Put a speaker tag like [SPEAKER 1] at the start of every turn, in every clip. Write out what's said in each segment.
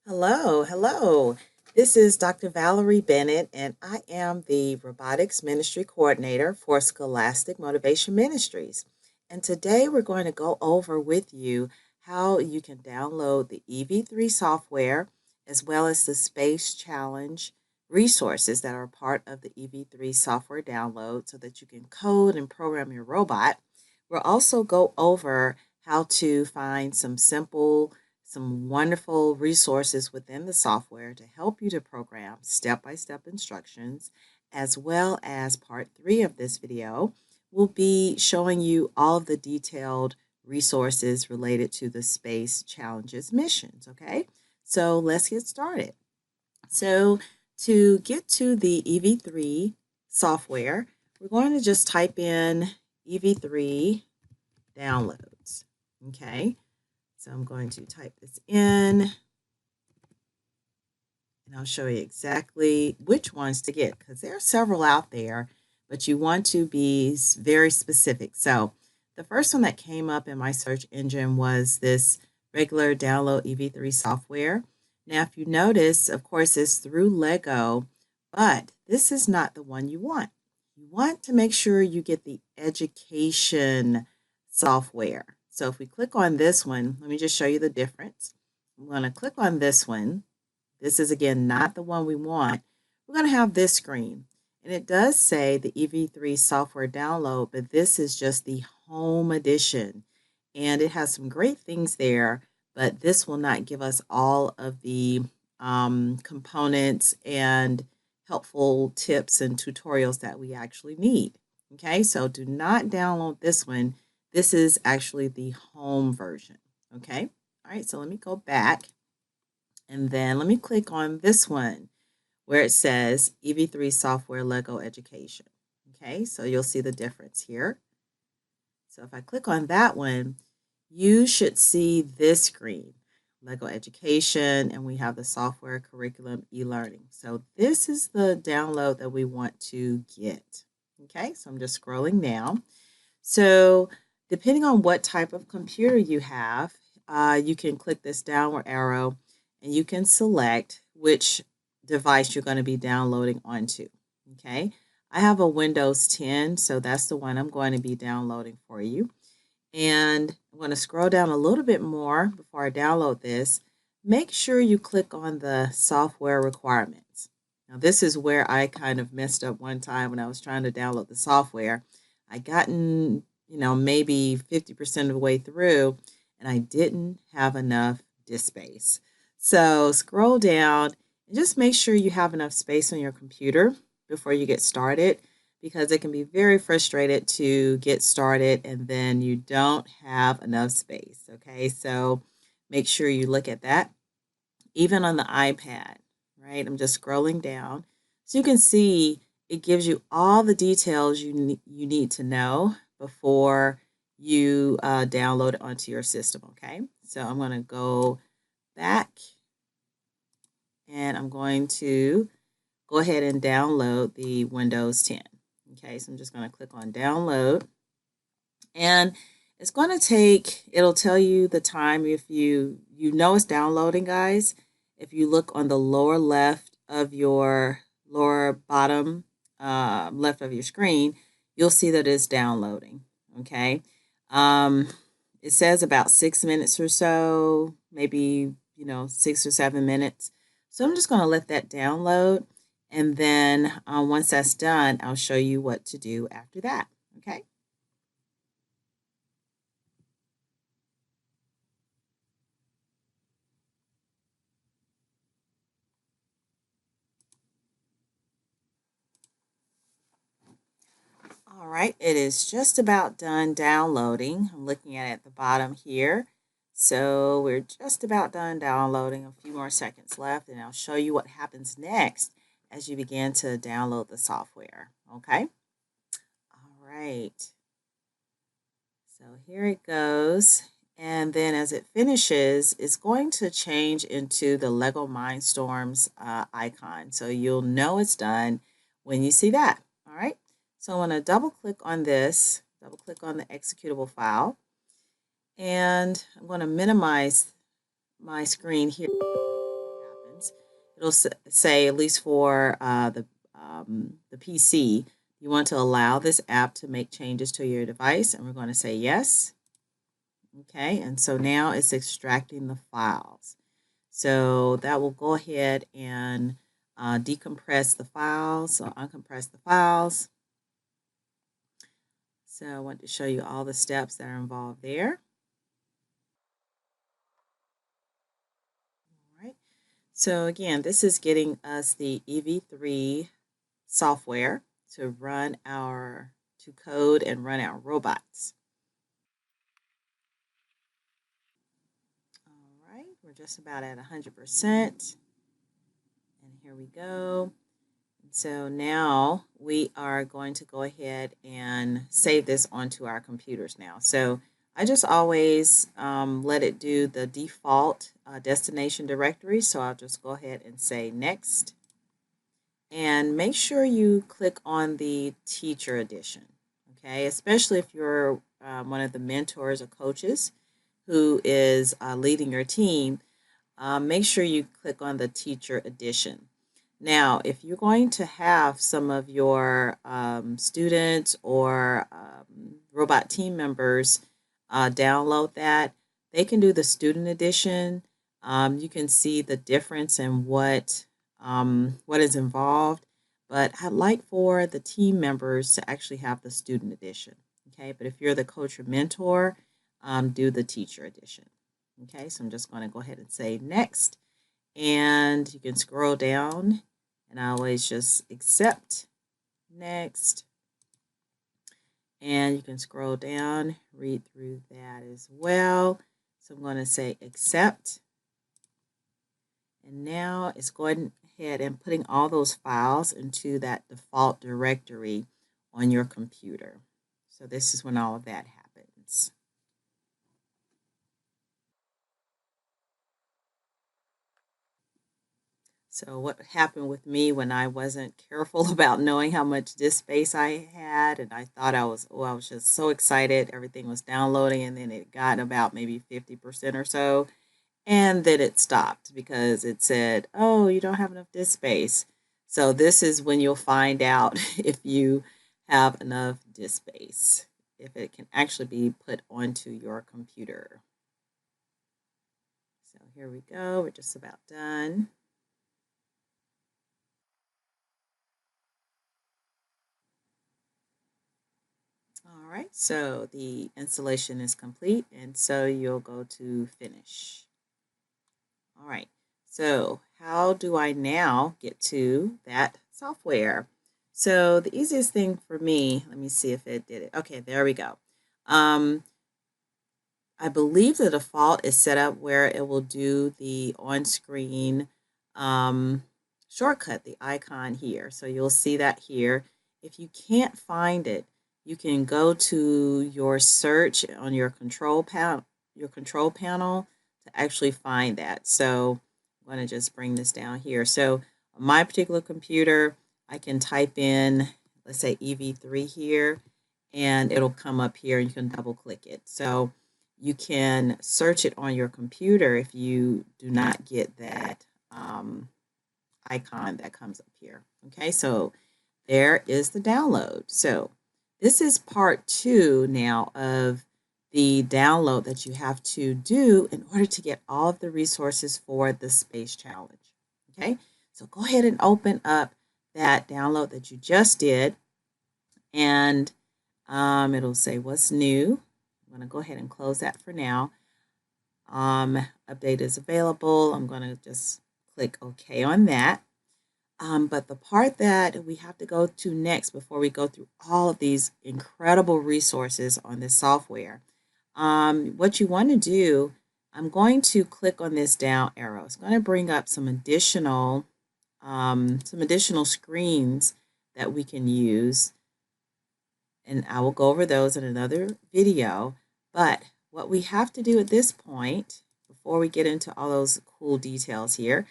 [SPEAKER 1] Hello, hello. This is Dr. Valerie Bennett, and I am the Robotics Ministry Coordinator for Scholastic Motivation Ministries. And today we're going to go over with you how you can download the EV3 software as well as the Space Challenge resources that are part of the EV3 software download so that you can code and program your robot. We'll also go over how to find some wonderful resources within the software to help you to program step-by-step instructions, as well as part 3 of this video will be showing you all of the detailed resources related to the Space Challenges missions, okay? So let's get started. So to get to the EV3 software, we're going to just type in EV3 downloads, okay? So I'm going to type this in and I'll show you exactly which ones to get because there are several out there, but you want to be very specific. So the first one that came up in my search engine was this regular download EV3 software. Now, if you notice, of course, it's through Lego, but this is not the one you want. You want to make sure you get the education software. So if we click on this one, let me just show you the difference. I'm going to click on this one. This is, again, not the one we want. We're going to have this screen. And it does say the EV3 software download, but this is just the home edition. And it has some great things there, but this will not give us all of the components and helpful tips and tutorials that we actually need. Okay, so do not download this one. This is actually the home version, okay? All right, so let me go back and then let me click on this one where it says EV3 Software Lego Education. Okay, so you'll see the difference here. So if I click on that one, you should see this screen, Lego Education, and we have the software curriculum e-learning. So this is the download that we want to get. Okay, so I'm just scrolling down. So depending on what type of computer you have, you can click this downward arrow and you can select which device you're going to be downloading onto. Okay, I have a Windows 10, so that's the one I'm going to be downloading for you. And I'm going to scroll down a little bit more before I download this. Make sure you click on the software requirements. Now, this is where I kind of messed up one time when I was trying to download the software. I gotten, maybe 50% of the way through, and I didn't have enough disk space. So scroll down and just make sure you have enough space on your computer before you get started, because it can be very frustrated to get started and then you don't have enough space. Okay, so make sure you look at that. Even on the iPad, right? I'm just scrolling down. So you can see it gives you all the details you need to know before you download it onto your system, okay? So I'm going to go back and I'm going to go ahead and download the Windows 10. Okay, so I'm just going to click on download. And it's going to take, it'll tell you the time if you know it's downloading, guys. If you look on the lower left of your lower bottom left of your screen, you'll see that it's downloading. Okay. It says about 6 minutes or so, maybe 6 or 7 minutes. So I'm just going to let that download, and then once that's done, I'll show you what to do after that. Okay. All right, it is just about done downloading. I'm looking at the bottom here. So we're just about done downloading. A few more seconds left, and I'll show you what happens next as you begin to download the software. Okay? All right. So here it goes. And then as it finishes, it's going to change into the Lego Mindstorms icon. So you'll know it's done when you see that. All right. So I'm going to double click on this, double click on the executable file, and I'm going to minimize my screen here. it'll say, at least for the PC, you want to allow this app to make changes to your device, and we're going to say yes. Okay, and so now it's extracting the files. So that will go ahead and decompress the files, so uncompress the files. So I want to show you all the steps that are involved there. All right. So again, this is getting us the EV3 software to code and run our robots. All right, we're just about at 100%. And here we go. So now we are going to go ahead and save this onto our computers now. So I just always let it do the default destination directory. So I'll just go ahead and say next. And make sure you click on the teacher edition, okay? Especially if you're one of the mentors or coaches who is leading your team, make sure you click on the teacher edition. Now, if you're going to have some of your students or robot team members download that, they can do the student edition. You can see the difference in what is involved, but I'd like for the team members to actually have the student edition. Okay, but if you're the coach or mentor, do the teacher edition. Okay, so I'm just going to go ahead and say next, and you can scroll down, and I always just accept, next, and you can scroll down, read through that as well. So I'm going to say accept, and now it's going ahead and putting all those files into that default directory on your computer. So this is when all of that happens. So what happened with me when I wasn't careful about knowing how much disk space I had, and I thought I was just so excited, everything was downloading, and then it got about maybe 50% or so, and then it stopped because it said, oh, you don't have enough disk space. So this is when you'll find out if you have enough disk space, if it can actually be put onto your computer. So here we go, we're just about done. All right, so the installation is complete, and so you'll go to finish. All right, so how do I now get to that software? So the easiest thing for me, let me see if it did it. Okay, there we go. I believe the default is set up where it will do the on-screen shortcut, the icon here. So you'll see that here. If you can't find it, you can go to your search on your control panel to actually find that. So I'm going to just bring this down here. So on my particular computer, I can type in, let's say EV3 here, and it'll come up here. You can double click it. So you can search it on your computer if you do not get that icon that comes up here. Okay, so there is the download. So this is part 2 now of the download that you have to do in order to get all of the resources for the space challenge. Okay, so go ahead and open up that download that you just did, and it'll say what's new. I'm going to go ahead and close that for now. Update is available. I'm going to just click OK on that. But the part that we have to go to next before we go through all of these incredible resources on this software, what you want to do, I'm going to click on this down arrow. It's going to bring up some additional screens that we can use, and I will go over those in another video. But what we have to do at this point, before we get into all those cool details here,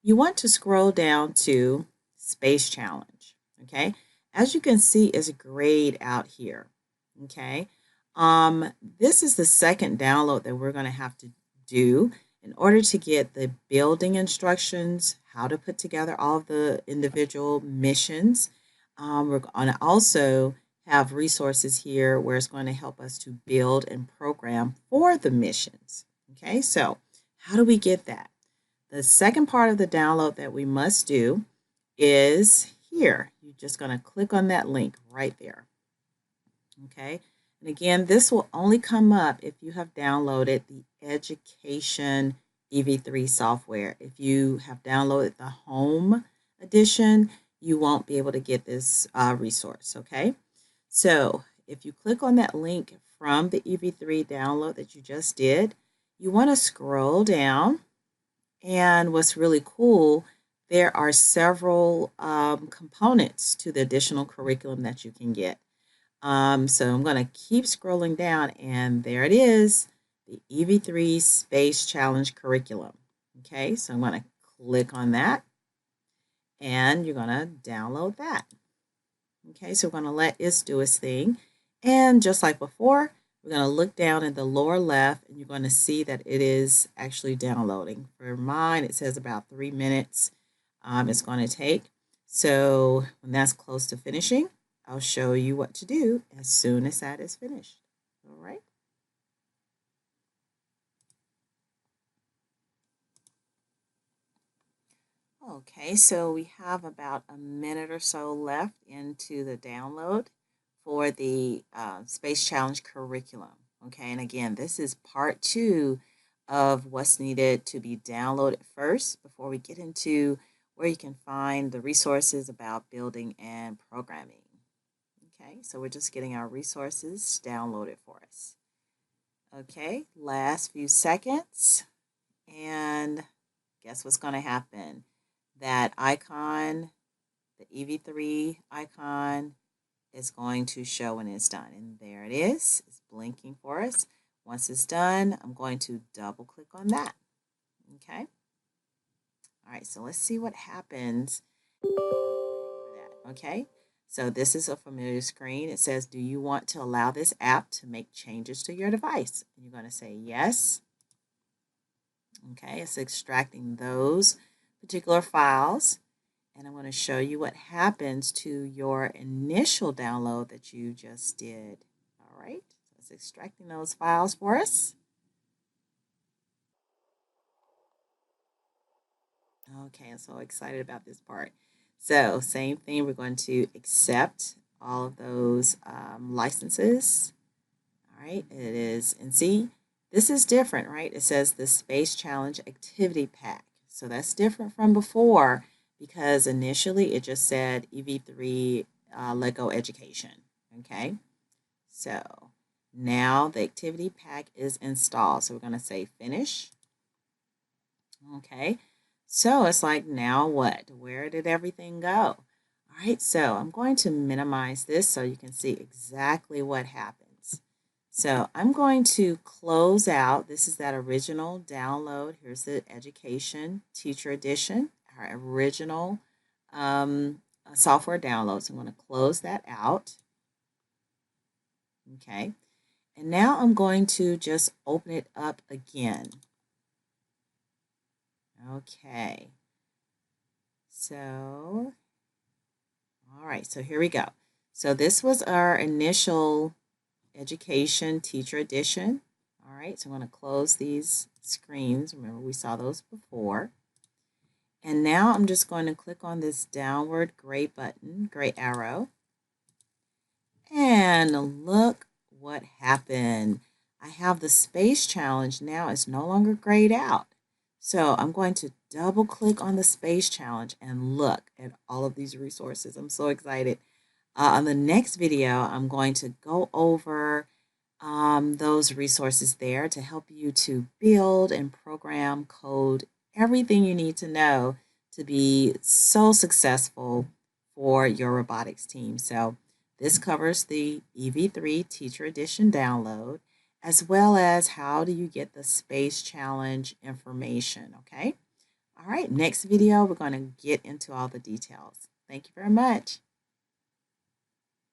[SPEAKER 1] you want to scroll down to Space Challenge, okay? As you can see, it's grayed out here, okay? This is the second download that we're going to have to do in order to get the building instructions, how to put together all of the individual missions. We're going to also have resources here where it's going to help us to build and program for the missions. Okay, so how do we get that? The second part of the download that we must do is here. You're just going to click on that link right there. Okay, and again, this will only come up if you have downloaded the Education EV3 software. If you have downloaded the Home Edition, you won't be able to get this resource. Okay, so if you click on that link from the EV3 download that you just did, you want to scroll down. And what's really cool, there are several components to the additional curriculum that you can get. So I'm going to keep scrolling down, and there it is, the EV3 Space Challenge Curriculum. Okay, so I'm going to click on that, and you're going to download that. Okay, so we're going to let it do its thing. And just like before, we're going to look down in the lower left, and you're going to see that it is actually downloading. For mine, it says about 3 minutes it's going to take. So when that's close to finishing, I'll show you what to do as soon as that is finished. All right. Okay, so we have about a minute or so left into the download for the Space Challenge curriculum. Okay, and again, this is part 2 of what's needed to be downloaded first before we get into where you can find the resources about building and programming. Okay, so we're just getting our resources downloaded for us. Okay, last few seconds, and guess what's going to happen? That icon, the EV3 icon, is going to show when it's done. And there it is. It's blinking for us. Once it's done, I'm going to double click on that. Okay. All right, so let's see what happens for that. Okay. So this is a familiar screen. It says, do you want to allow this app to make changes to your device? And you're going to say yes. Okay, it's extracting those particular files. And I'm going to show you what happens to your initial download that you just did. All right, so it's extracting those files for us. Okay, I'm so excited about this part. So same thing, we're going to accept all of those licenses. All right, it is, and see, this is different, right? It says the Space Challenge Activity Pack. So that's different from before because initially it just said EV3 Lego Education. Okay, so now the activity pack is installed. So we're going to say finish. Okay, so it's like, now what? Where did everything go? All right, so I'm going to minimize this so you can see exactly what happens. So I'm going to close out. This is that original download. Here's the Education Teacher Edition, our original software download. So I'm going to close that out. Okay, and now I'm going to just open it up again. Okay, so, all right, so here we go. So this was our initial Education Teacher Edition. All right, so I'm going to close these screens. Remember, we saw those before. And now I'm just going to click on this downward gray button, gray arrow. And look what happened. I have the Space Challenge now. It's no longer grayed out. So I'm going to double click on the Space Challenge and look at all of these resources. I'm so excited. On the next video, I'm going to go over those resources there to help you to build and program, code, everything you need to know to be so successful for your robotics team. So this covers the EV3 Teacher Edition download, as well as how do you get the Space Challenge information, okay? All right, next video, we're going to get into all the details. Thank you very much.